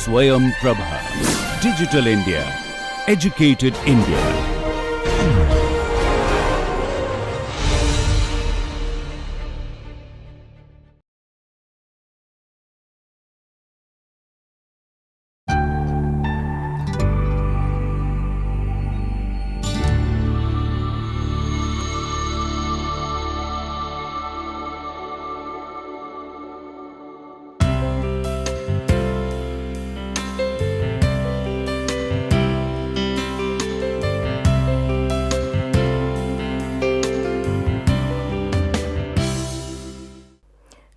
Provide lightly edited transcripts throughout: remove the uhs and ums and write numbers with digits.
Swayam Prabha. Digital India. Educated India.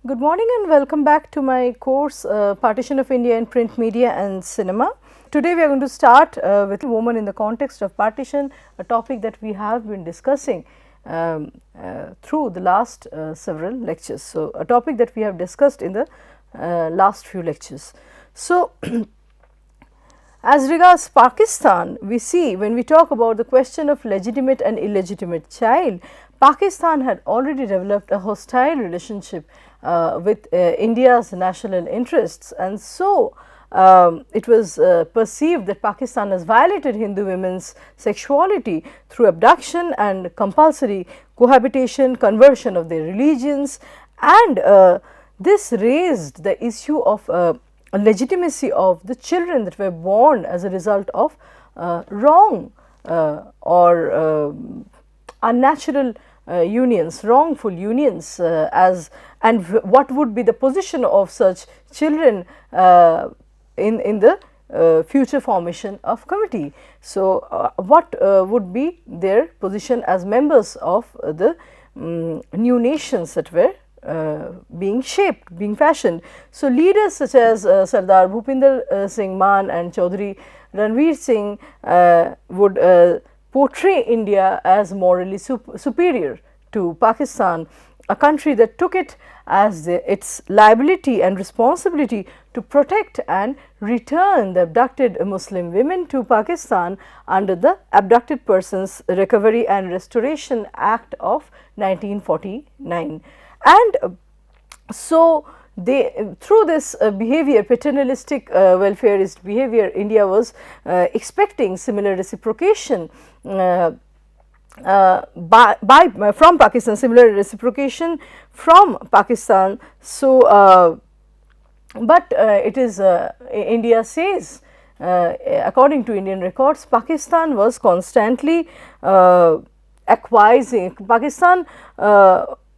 Good morning and welcome back to my course Partition of India in Print Media and Cinema. Today we are going to start with women in the context of partition, a topic that we have been discussing through the last several lectures. So, a topic that we have discussed in the last few lectures. So, as regards Pakistan, we see when we talk about the question of legitimate and illegitimate child, Pakistan had already developed a hostile relationship with India's national interests, and so it was perceived that Pakistan has violated Hindu women's sexuality through abduction and compulsory cohabitation, conversion of their religions, and this raised the issue of legitimacy of the children that were born as a result of wrong or unnatural unions, wrongful unions, and what would be the position of such children in the future formation of committee. So, what would be their position as members of the new nations that were being shaped, being fashioned. So, leaders such as Sardar Bhupinder Singh Maan and Chaudhry Ranveer Singh would portray India as morally superior to Pakistan, a country that took it as its liability and responsibility to protect and return the abducted Muslim women to Pakistan under the Abducted Persons Recovery and Restoration Act of 1949. And so, through this behavior, paternalistic welfareist behavior, India was expecting similar reciprocation from Pakistan, similar reciprocation from Pakistan. So, but it is India says, according to Indian records, Pakistan was constantly acquiescing. Pakistan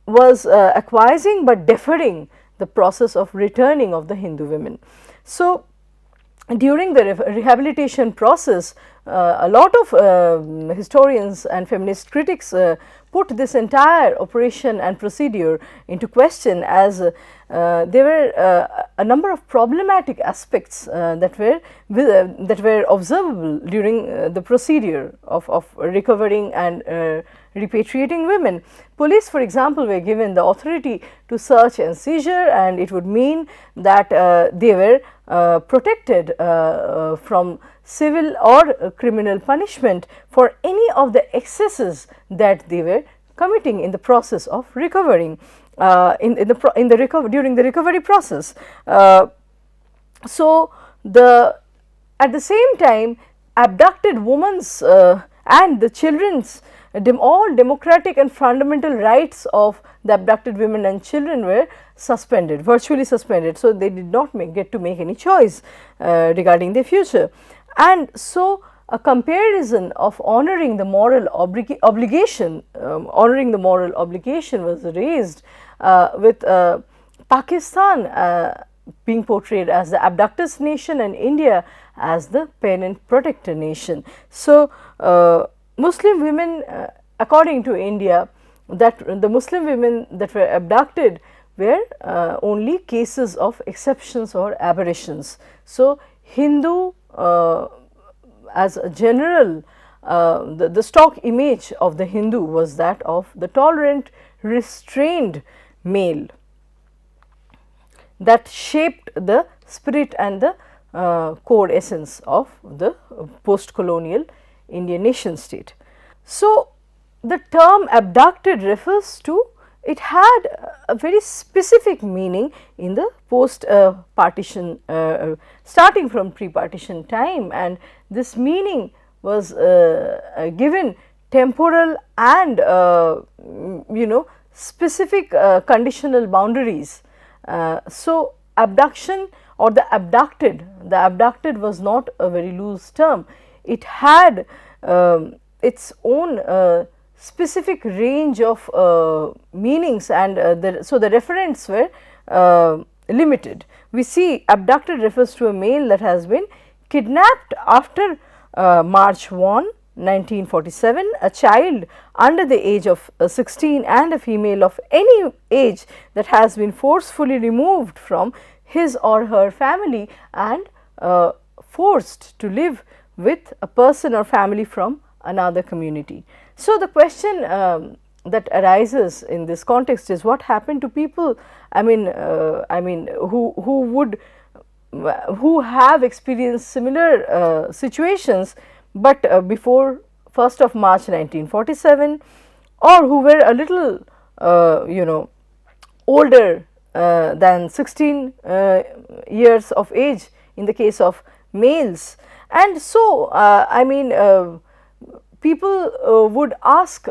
was acquiescing but deferring the process of returning of the Hindu women. So, during the rehabilitation process, a lot of historians and feminist critics put this entire operation and procedure into question, as there were a number of problematic aspects that were observable during the procedure of recovering and repatriating women. Police, for example, were given the authority to search and seizure, and it would mean that they were protected from civil or criminal punishment for any of the excesses that they were committing in the process of recovering during the recovery process. So, at the same time, abducted women's and the children's all democratic and fundamental rights of the abducted women and children were suspended, virtually suspended. So, they did not get to make any choice regarding their future. And so, a comparison of honoring the moral obligation, was raised with Pakistan being portrayed as the abductors nation and India as the parent protector nation. So, Muslim women, according to India, that the Muslim women that were abducted were only cases of exceptions or aberrations. So, Hindu as a general, the stock image of the Hindu was that of the tolerant, restrained male that shaped the spirit and the core essence of the post-colonial Indian nation state. So, the term abducted refers to it had a very specific meaning in the post partition, starting from pre-partition time, and this meaning was given temporal and specific conditional boundaries. So, abduction or the abducted was not a very loose term. It had its own specific range of meanings, and so the referents were limited. We see abducted refers to a male that has been kidnapped after March 1, 1947, a child under the age of 16 and a female of any age that has been forcefully removed from his or her family and forced to live with a person or family from another community. So, the question that arises in this context is what happened to people, who have experienced similar situations, but before 1st of March 1947, or who were a little older than 16 years of age in the case of males. And so, people would ask,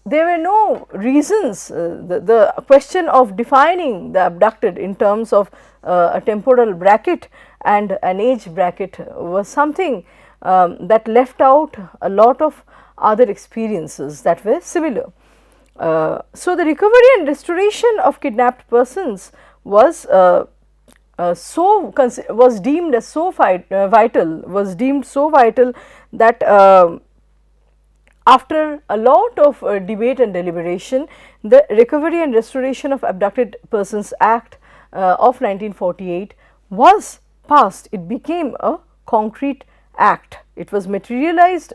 there were no reasons, the question of defining the abducted in terms of a temporal bracket and an age bracket was something that left out a lot of other experiences that were similar. So, the recovery and restoration of kidnapped persons was deemed as so vital that after a lot of debate and deliberation, the Recovery and Restoration of Abducted Persons Act of 1948 was passed. It became a concrete act. It was materialized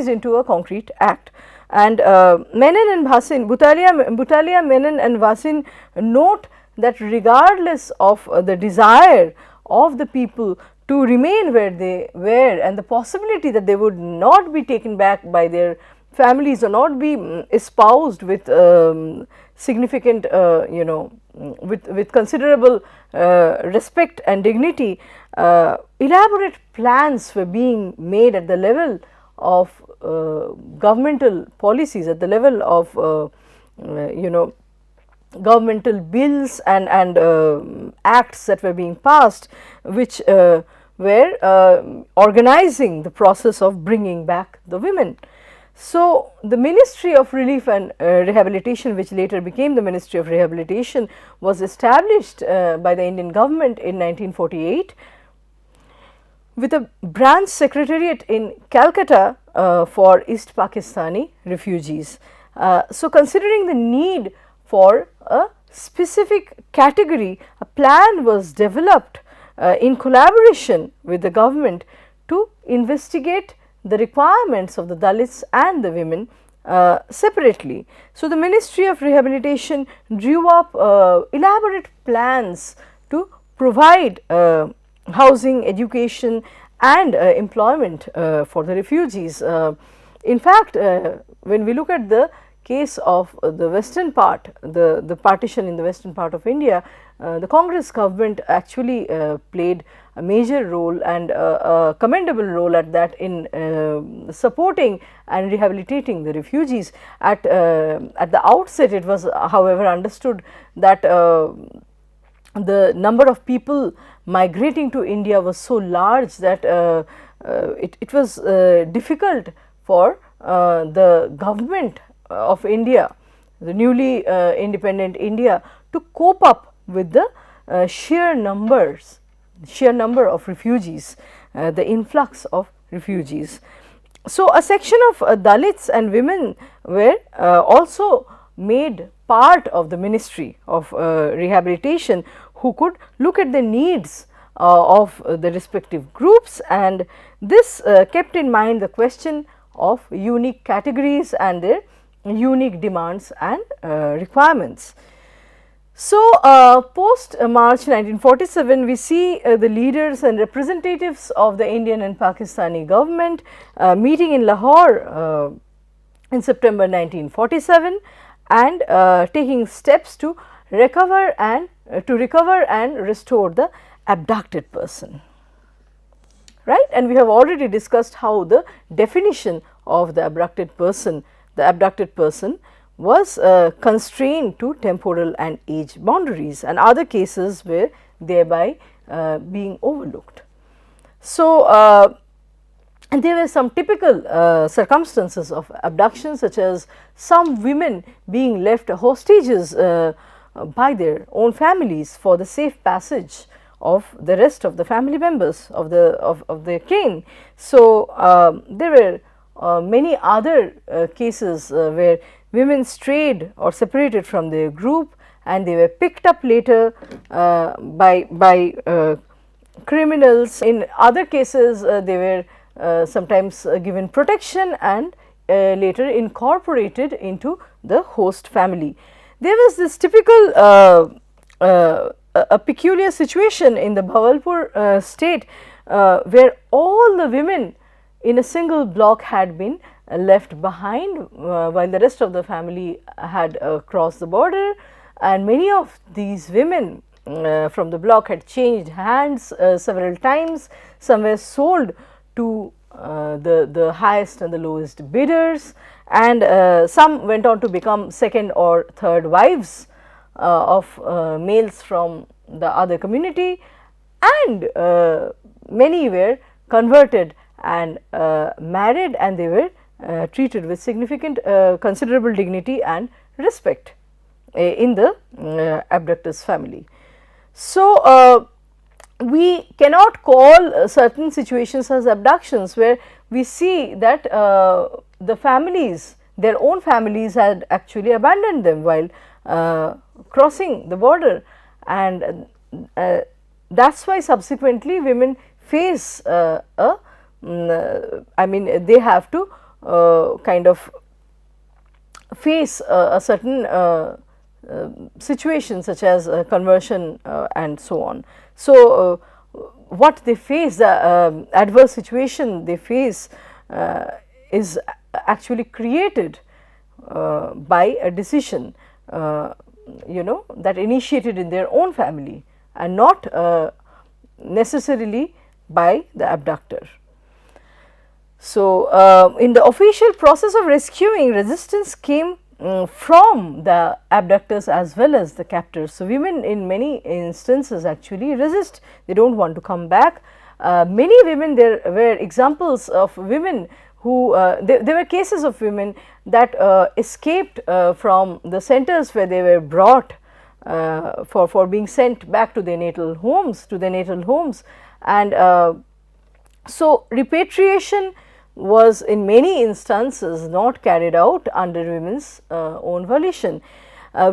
into a concrete act. And Menon and Bhasin, Butalia, Menon and Bhasin note that regardless of the desire of the people to remain where they were and the possibility that they would not be taken back by their families or not be espoused with significant with considerable respect and dignity, elaborate plans were being made at the level of governmental policies, at the level of governmental bills and acts that were being passed, which were organizing the process of bringing back the women. So, the Ministry of Relief and Rehabilitation, which later became the Ministry of Rehabilitation, was established by the Indian government in 1948 with a branch secretariat in Calcutta for East Pakistani refugees. So, considering the need for a specific category, a plan was developed in collaboration with the government to investigate the requirements of the Dalits and the women separately. So, the Ministry of Rehabilitation drew up elaborate plans to provide housing, education and employment for the refugees. In fact, when we look at the case of the western part, the partition in the western part of India, the Congress government actually played a major role and a commendable role at that in supporting and rehabilitating the refugees. At the outset, it was however understood that the number of people migrating to India was so large that it was difficult for the government of India, the newly independent India, to cope up with the sheer number of refugees, the influx of refugees. So, a section of Dalits and women were also made part of the Ministry of Rehabilitation, who could look at the needs of the respective groups, and this kept in mind the question of unique categories and their unique demands and requirements. So, post March 1947, we see the leaders and representatives of the Indian and Pakistani government meeting in Lahore in September 1947 and taking steps to recover and restore the abducted person, right. And we have already discussed how the definition of the abducted person was constrained to temporal and age boundaries, and other cases were thereby being overlooked. So, and there were some typical circumstances of abduction, such as some women being left hostages by their own families for the safe passage of the rest of the family members of the kin. So, there were many other cases where women strayed or separated from their group, and they were picked up later by criminals. In other cases, they were sometimes given protection and later incorporated into the host family. There was this typical a peculiar situation in the Bhavalpur state where all the women in a single block had been left behind while the rest of the family had crossed the border, and many of these women from the block had changed hands several times. Some were sold to the highest and the lowest bidders, and some went on to become second or third wives of males from the other community, and many were converted and married, and they were treated with significant considerable dignity and respect in the abductor's family. So, we cannot call certain situations as abductions where we see that the families, their own families had actually abandoned them while crossing the border, and that is why subsequently women face I mean, they have to kind of face a certain situation such as conversion and so on. So, what they face, the adverse situation they face is actually created by a decision that initiated in their own family and not necessarily by the abductor. So, in the official process of rescuing, resistance came from the abductors as well as the captors. So, women in many instances actually resist, they do not want to come back. Many women, there were examples of women who there were cases of women that escaped from the centers where they were brought for being sent back to their natal homes, and so repatriation was in many instances not carried out under women's own volition.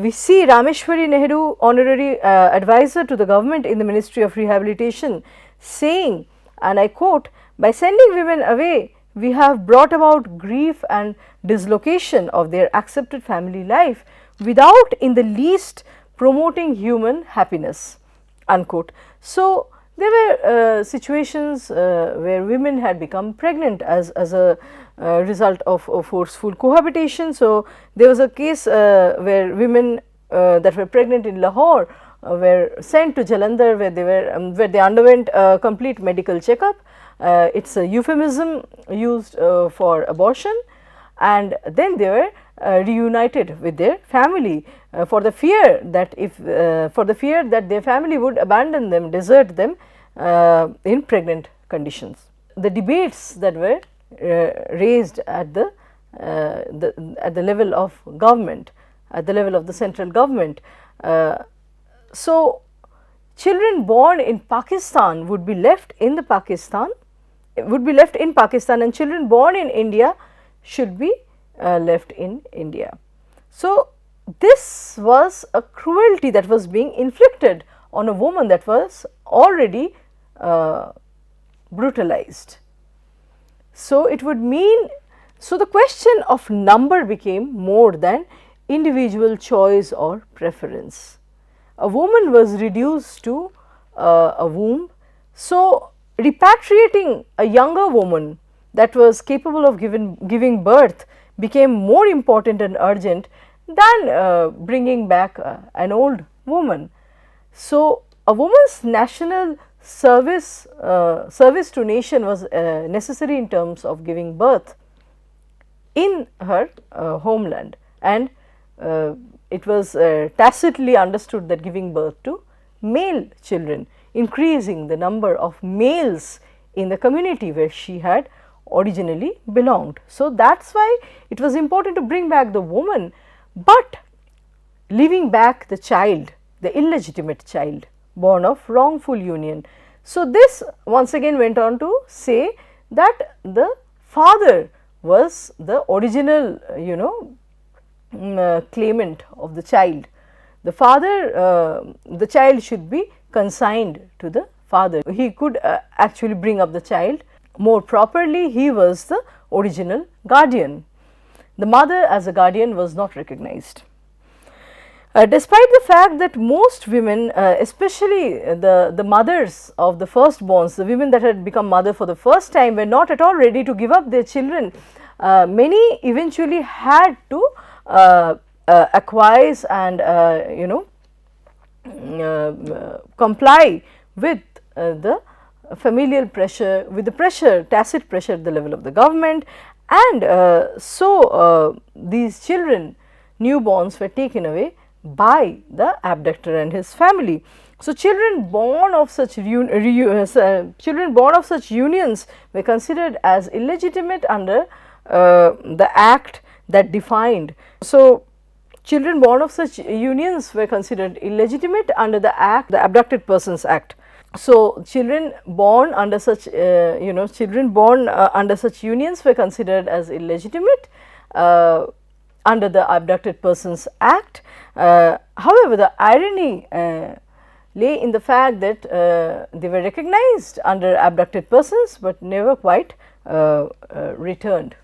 We see Rameshwari Nehru, honorary advisor to the government in the Ministry of Rehabilitation, saying, and I quote, "By sending women away, we have brought about grief and dislocation of their accepted family life without in the least promoting human happiness," unquote. So, there were situations where women had become pregnant as a result of forceful cohabitation. So, there was a case where women that were pregnant in Lahore were sent to Jalandhar, where they underwent a complete medical checkup. It is a euphemism used for abortion, and then they were reunited with their family for the fear that their family would abandon them, desert them in pregnant conditions. The debates that were raised at the level of government, at the level of the central government. So, children born in Pakistan would be left in Pakistan, and children born in India should be left in India. So, this was a cruelty that was being inflicted on a woman that was already brutalized. So, it would mean, so the question of number became more than individual choice or preference. A woman was reduced to a womb. So, repatriating a younger woman that was capable of giving birth became more important and urgent than bringing back an old woman. So, a woman's national service to nation was necessary in terms of giving birth in her homeland, and it was tacitly understood that giving birth to male children, increasing the number of males in the community where she had originally belonged. So, that is why it was important to bring back the woman, but leaving back the child, the illegitimate child born of wrongful union. So, this once again went on to say that the father was the original claimant of the child. The father, the child should be consigned to the father. He could actually bring up the child more properly. He was the original guardian. The mother as a guardian was not recognized. Despite the fact that most women, especially the mothers of the firstborns, the women that had become mother for the first time, were not at all ready to give up their children, many eventually had to acquiesce and comply with the familial pressure, with the pressure, tacit pressure at the level of the government, and so these children, newborns, were taken away by the abductor and his family. So, children born of such unions were considered as illegitimate under the act that defined. So, children born of such unions were considered illegitimate under the act, the Abducted Persons Act. So, children born under such under such unions were considered as illegitimate under the Abducted Persons Act. However, the irony lay in the fact that they were recognized under abducted persons, but never quite returned.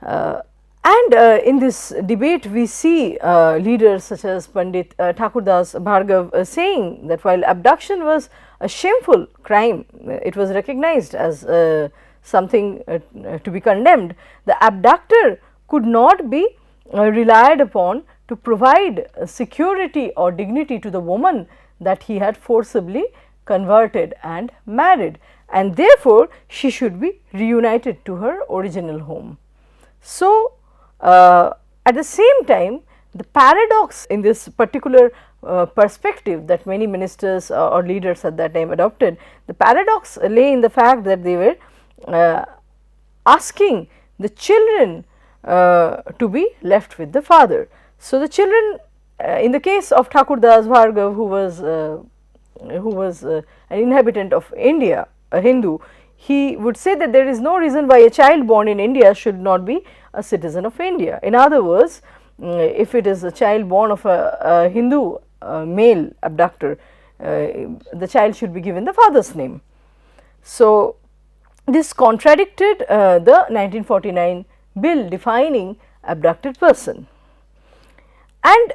In this debate, we see leaders such as Pandit Thakurdas Bhargav saying that while abduction was a shameful crime, it was recognized as something to be condemned. The abductor could not be relied upon to provide security or dignity to the woman that he had forcibly converted and married, and therefore, she should be reunited to her original home. So, at the same time, the paradox in this particular perspective that many ministers or leaders at that time adopted, the paradox lay in the fact that they were asking the children to be left with the father. So, the children in the case of Thakurdas Bhargav, who was an inhabitant of India, a Hindu, he would say that there is no reason why a child born in India should not be a citizen of India. In other words, if it is a child born of a Hindu male abductor, the child should be given the father's name. So, this contradicted the 1949 bill defining abducted person. And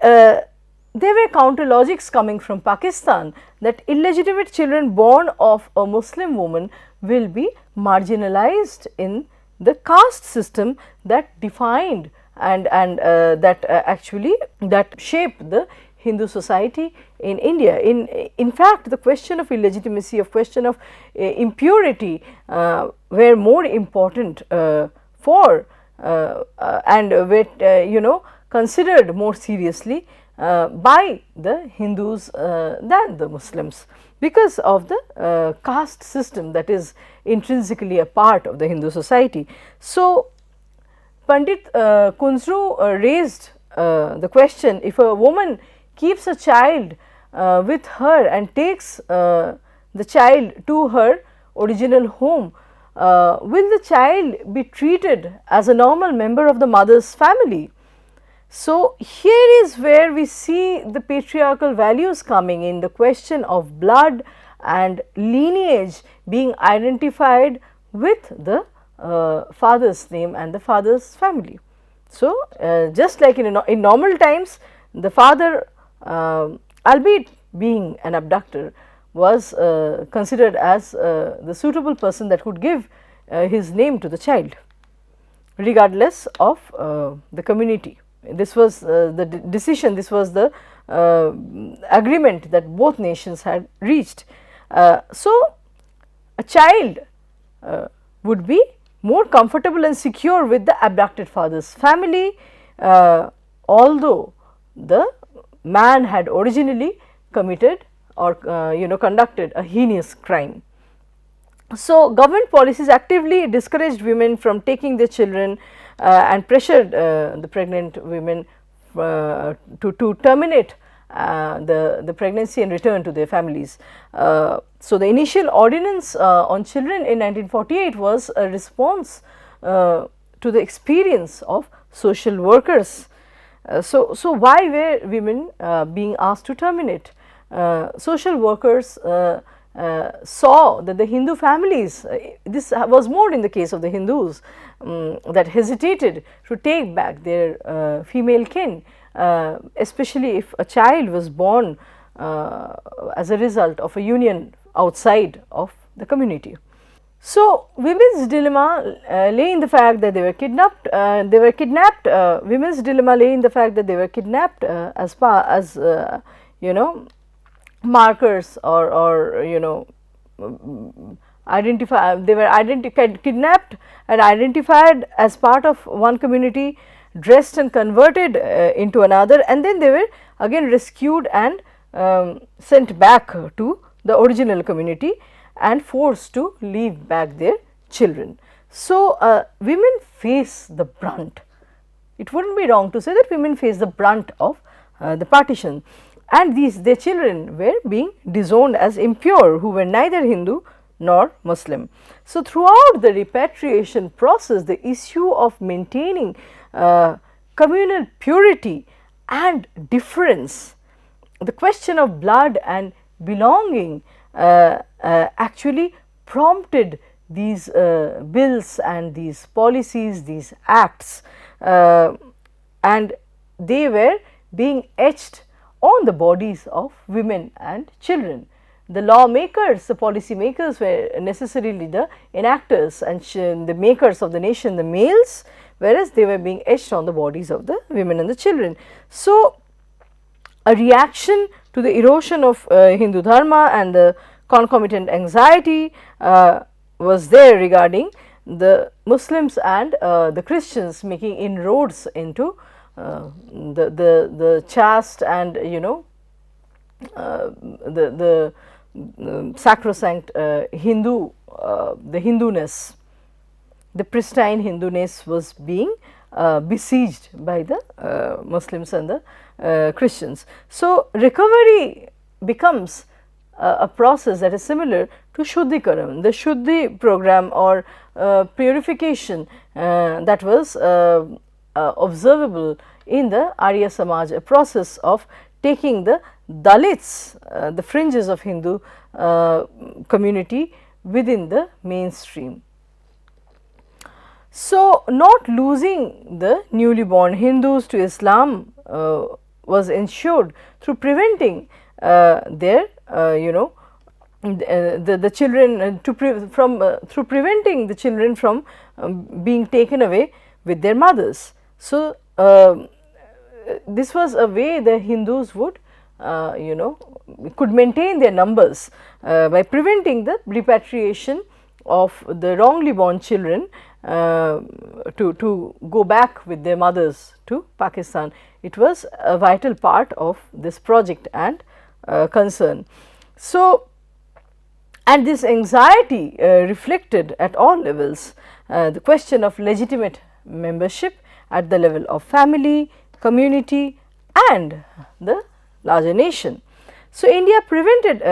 there were counter logics coming from Pakistan that illegitimate children born of a Muslim woman will be marginalized in the caste system that defined and that actually that shaped the Hindu society in India. In fact, the question of illegitimacy, of question of impurity were more important for and were considered more seriously by the Hindus than the Muslims, because of the caste system that is intrinsically a part of the Hindu society. So, Pandit Kunzru raised the question, if a woman keeps a child with her and takes the child to her original home, will the child be treated as a normal member of the mother's family? So, here is where we see the patriarchal values coming in, the question of blood and lineage being identified with the father's name and the father's family. So, just like in normal times, the father, albeit being an abductor, was considered as the suitable person that could give his name to the child. regardless of the community. This was the decision, this was the agreement that both nations had reached. So, a child would be more comfortable and secure with the abducted father's family, although the man had originally committed or conducted a heinous crime. So, government policies actively discouraged women from taking their children and pressured the pregnant women to terminate the pregnancy and return to their families. So, the initial ordinance on children in 1948 was a response to the experience of social workers. So, why were women being asked to terminate? Social workers saw that the Hindu families, this was more in the case of the Hindus, that hesitated to take back their female kin, especially if a child was born as a result of a union outside of the community. So, women's dilemma lay in the fact that they were kidnapped. Women's dilemma lay in the fact that they were kidnapped as markers or they were kidnapped and identified as part of one community, dressed and converted into another, and then they were again rescued and sent back to the original community and forced to leave back their children. So, women face the brunt. It would not be wrong to say that women face the brunt of the partition, and their children were being disowned as impure, who were neither Hindu nor Muslim. So, throughout the repatriation process, the issue of maintaining communal purity and difference, the question of blood and belonging actually prompted these bills and these policies, these acts, and they were being etched on the bodies of women and children. The lawmakers, the policy makers were necessarily the enactors and the makers of the nation, the males, whereas they were being etched on the bodies of the women and the children. So, a reaction to the erosion of Hindu dharma and the concomitant anxiety was there regarding the Muslims and the Christians making inroads into the caste and the sacrosanct Hindu, the Hinduness, the pristine Hinduness was being besieged by the Muslims and the Christians. So, recovery becomes a process that is similar to Shuddhikaran, the Shuddhi program or purification that was observable in the Arya Samaj, a process of taking the Dalits, the fringes of Hindu community within the mainstream. So, not losing the newly born Hindus to Islam was ensured through preventing their the children through preventing the children from being taken away with their mothers. So, this was a way the Hindus would could maintain their numbers by preventing the repatriation of the wrongly born children to go back with their mothers to Pakistan. It was a vital part of this project and concern. So, and this anxiety reflected at all levels the question of legitimate membership at the level of family, community and the larger nation. So, India prevented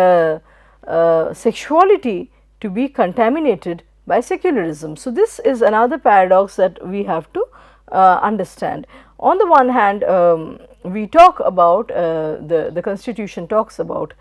sexuality to be contaminated by secularism. So, this is another paradox that we have to understand. On the one hand, we talk about the constitution talks about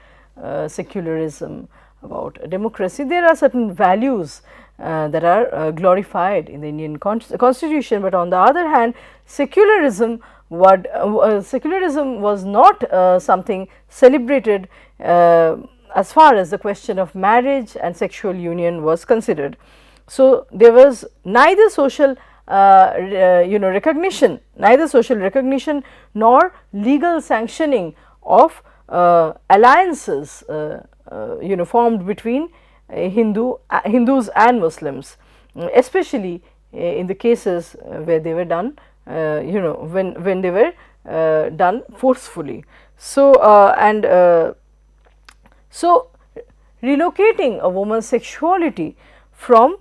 secularism, about democracy. There are certain values that are glorified in the Indian constitution, but on the other hand secularism was not something celebrated as far as the question of marriage and sexual union was considered. So, there was neither social recognition, neither social recognition nor legal sanctioning of alliances formed between Hindus and Muslims, especially in the cases where they were done when they were done forcefully. So, so relocating a woman's sexuality from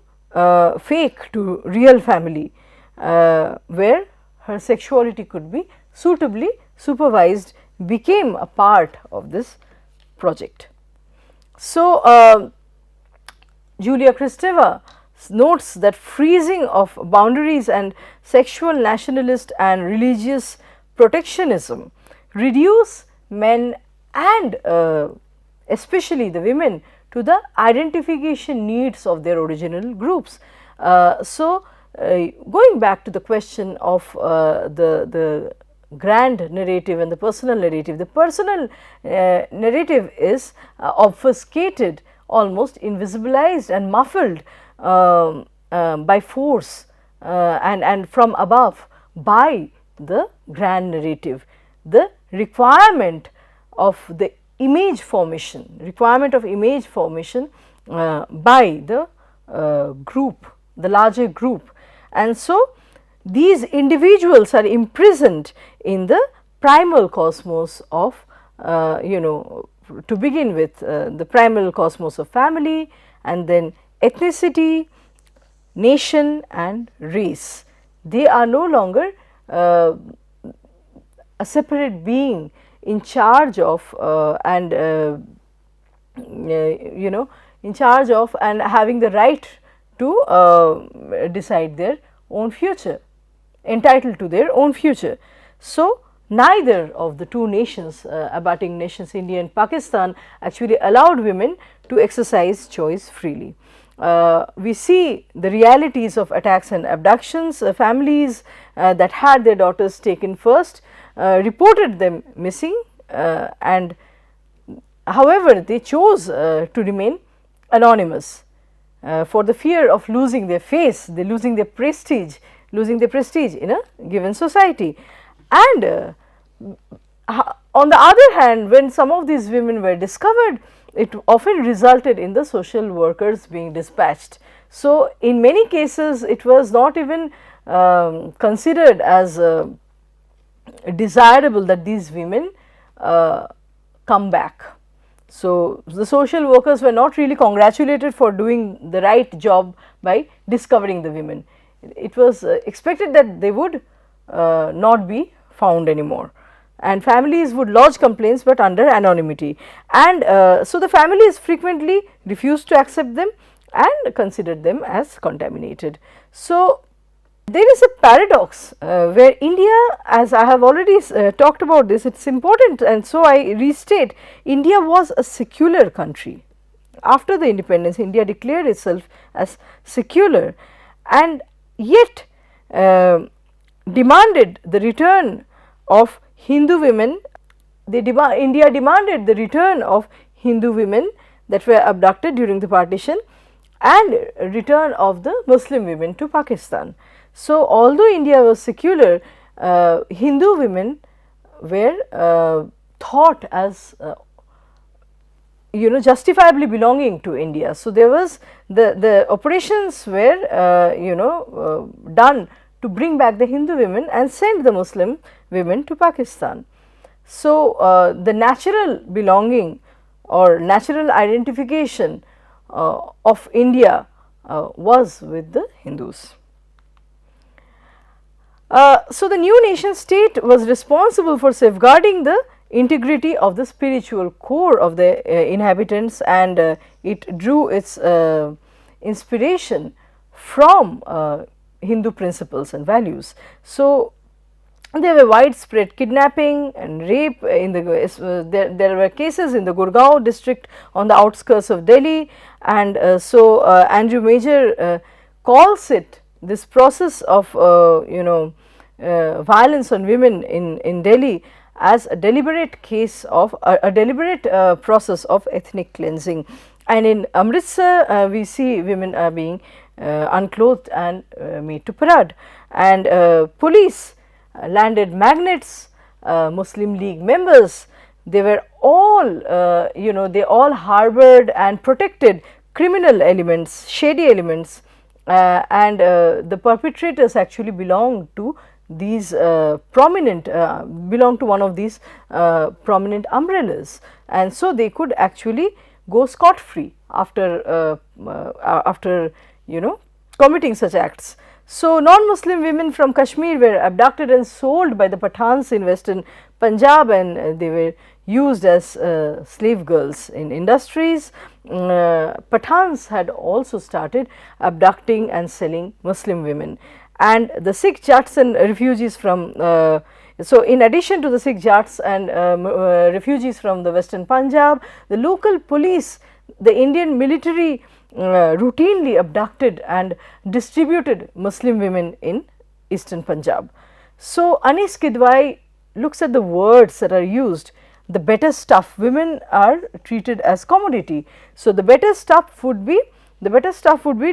fake to real family, where her sexuality could be suitably supervised, became a part of this project. So, Julia Kristeva notes that freezing of boundaries and sexual nationalist and religious protectionism reduce men and especially the women to the identification needs of their original groups. Going back to the question of the grand narrative and the personal narrative, the personal narrative is obfuscated, almost invisibilized and muffled by force and from above by the grand narrative. The requirement of the image formation, by the group, the larger group, and so these individuals are imprisoned in the primal cosmos of to begin with the primal cosmos of family, and then ethnicity, nation and race. They are no longer a separate being in charge of in charge of and having the right to decide their own future, entitled to their own future. So, neither of the two nations, abutting nations, India and Pakistan, actually allowed women to exercise choice freely. We see the realities of attacks and abductions. Families that had their daughters taken first reported them missing, and however, they chose to remain anonymous for the fear of losing their face, losing their prestige in a given society. And on the other hand, when some of these women were discovered, it often resulted in the social workers being dispatched. So, in many cases it was not even considered as desirable that these women come back. So, the social workers were not really congratulated for doing the right job by discovering the women. It was expected that they would not be found anymore, and families would lodge complaints, but under anonymity. And so, the families frequently refused to accept them and considered them as contaminated. So, there is a paradox where India, as I have already talked about this, it is important, and so I restate, India was a secular country. After the independence, India declared itself as secular, and yet demanded the return of Hindu women. India demanded the return of Hindu women that were abducted during the partition, and return of the Muslim women to Pakistan. So, although India was secular, Hindu women were thought as justifiably belonging to India. So, there was the operations were done to bring back the Hindu women and send the Muslim women to Pakistan. So, the natural belonging or natural identification of India was with the Hindus. So, the new nation state was responsible for safeguarding the integrity of the spiritual core of the inhabitants, and it drew its inspiration from Hindu principles and values. So, there were widespread kidnapping and rape in the there were cases in the Gurgaon district on the outskirts of Delhi, and so Andrew Major calls it, this process of violence on women in Delhi, as a deliberate case of a deliberate process of ethnic cleansing. And in Amritsar we see women are being unclothed and made to parade. and police, landed magnates, Muslim League members, they were all they all harbored and protected criminal elements, shady elements, and the perpetrators actually belonged to these belong to one of these prominent umbrellas, and so they could actually go scot free after committing such acts. So, non-Muslim women from Kashmir were abducted and sold by the Pathans in western Punjab, and they were used as slave girls in industries. Pathans had also started abducting and selling Muslim women, and the Sikh Jats and refugees from so in addition to the Sikh Jats and refugees from the western Punjab, the local police, the Indian military routinely abducted and distributed Muslim women in eastern Punjab. So, Anis Kidwai looks at the words that are used. The better stuff, women are treated as commodity. So, the better stuff would be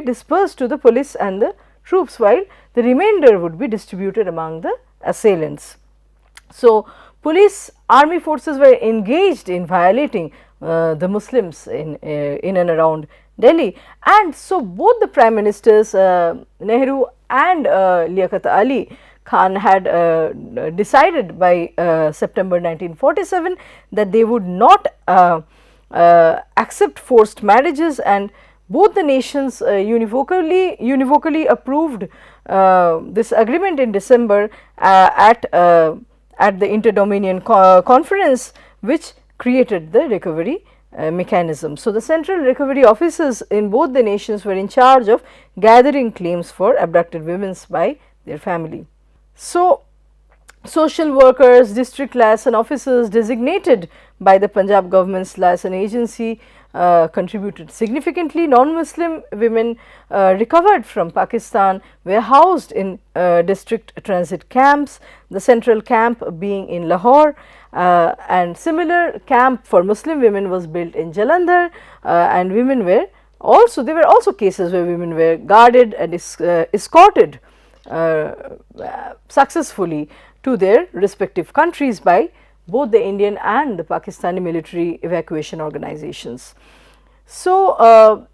dispersed to the police and the troops, while the remainder would be distributed among the assailants. So, police army forces were engaged in violating the Muslims in and around Delhi, and so both the prime ministers Nehru and Liaquat Ali Khan had decided by September 1947 that they would not accept forced marriages, and both the nations univocally approved this agreement in December at the Inter-Dominion Conference, which created the recovery mechanism. So, the central recovery officers in both the nations were in charge of gathering claims for abducted women by their family. So, social workers, district liaison officers designated by the Punjab government's liaison agency contributed significantly. Non-Muslim women recovered from Pakistan were housed in district transit camps, the central camp being in Lahore, and similar camp for Muslim women was built in Jalandhar, and women were also, there were also cases where women were guarded and escorted successfully to their respective countries by both the Indian and the Pakistani military evacuation organizations. So,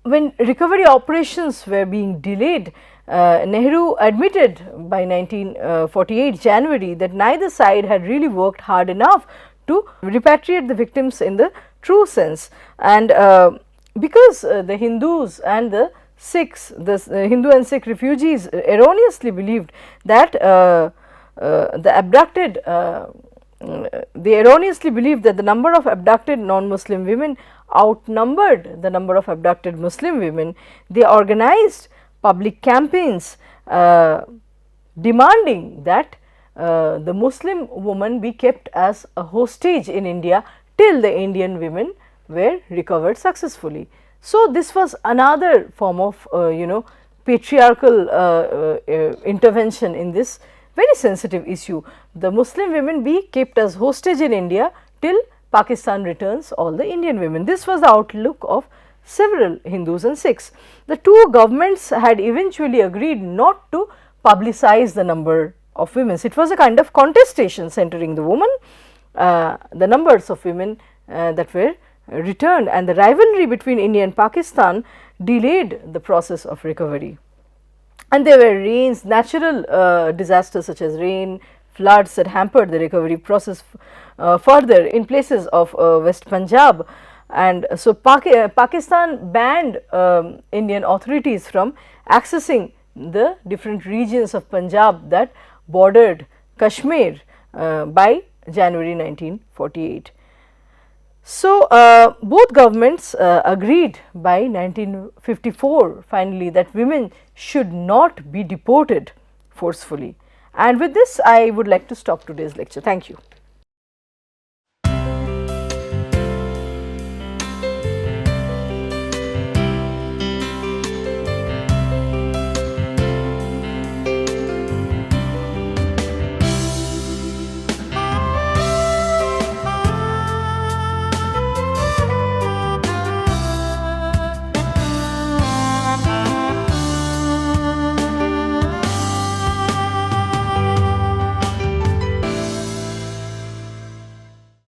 when recovery operations were being delayed, Nehru admitted by 1948 January that neither side had really worked hard enough to repatriate the victims in the true sense, and because the Hindus and the Sikhs, the Hindu and Sikh refugees erroneously believed that they erroneously believed that the number of abducted non-Muslim women outnumbered the number of abducted Muslim women. They organized public campaigns demanding that the Muslim woman be kept as a hostage in India till the Indian women were recovered successfully. So, this was another form of patriarchal intervention in this very sensitive issue. The Muslim women be kept as hostage in India till Pakistan returns all the Indian women. This was the outlook of several Hindus and Sikhs. The two governments had eventually agreed not to publicize the number of women. It was a kind of contestation centering the woman, the numbers of women that were returned, and the rivalry between India and Pakistan delayed the process of recovery. And there were rains, natural disasters such as rain, floods that hampered the recovery process further in places of West Punjab. And so, Pakistan banned Indian authorities from accessing the different regions of Punjab that bordered Kashmir by January 1948. So, both governments agreed by 1954 finally that women should not be deported forcefully, and with this I would like to stop today's lecture. Thank you.